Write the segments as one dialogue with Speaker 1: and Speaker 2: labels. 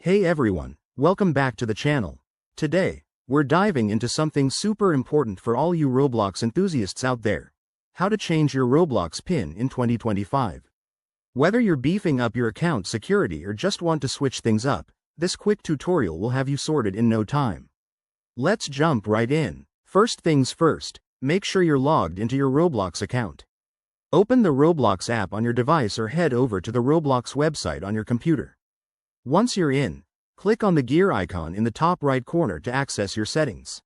Speaker 1: Hey everyone, welcome back to the channel. Today, we're diving into something super important for all you Roblox enthusiasts out there. How to change your Roblox PIN in 2025. Whether you're beefing up your account security or just want to switch things up, this quick tutorial will have you sorted in no time. Let's jump right in. First things first, make sure you're logged into your Roblox account. Open the Roblox app on your device or head over to the Roblox website on your computer. Once you're in, click on the gear icon in the top right corner to access your settings.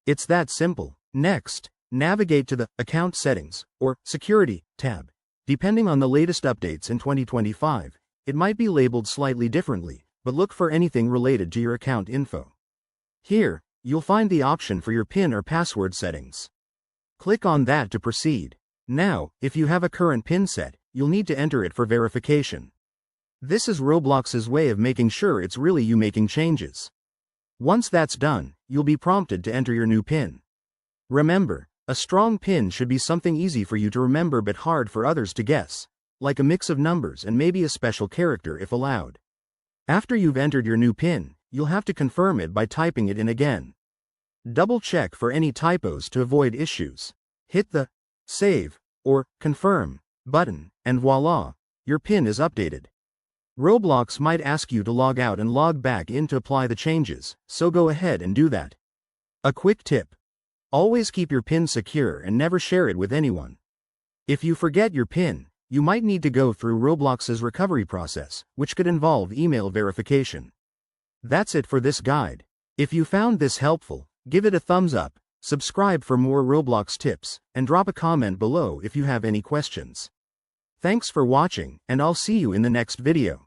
Speaker 1: It's that simple. Next, navigate to the Account Settings or Security tab. Depending on the latest updates in 2025, it might be labeled slightly differently, but look for anything related to your account info. Here, you'll find the option for your PIN or password settings. Click on that to proceed. Now, if you have a current PIN set, you'll need to enter it for verification. This is Roblox's way of making sure it's really you making changes. Once that's done, you'll be prompted to enter your new PIN. Remember, a strong PIN should be something easy for you to remember but hard for others to guess, like a mix of numbers and maybe a special character if allowed. After you've entered your new PIN, you'll have to confirm it by typing it in again. Double check for any typos to avoid issues. Hit the Save or Confirm button, and voila, your PIN is updated. Roblox might ask you to log out and log back in to apply the changes, so go ahead and do that. A quick tip: always keep your PIN secure and never share it with anyone. If you forget your PIN, you might need to go through Roblox's recovery process, which could involve email verification. That's it for this guide. If you found this helpful, give it a thumbs up, subscribe for more Roblox tips, and drop a comment below if you have any questions. Thanks for watching, and I'll see you in the next video.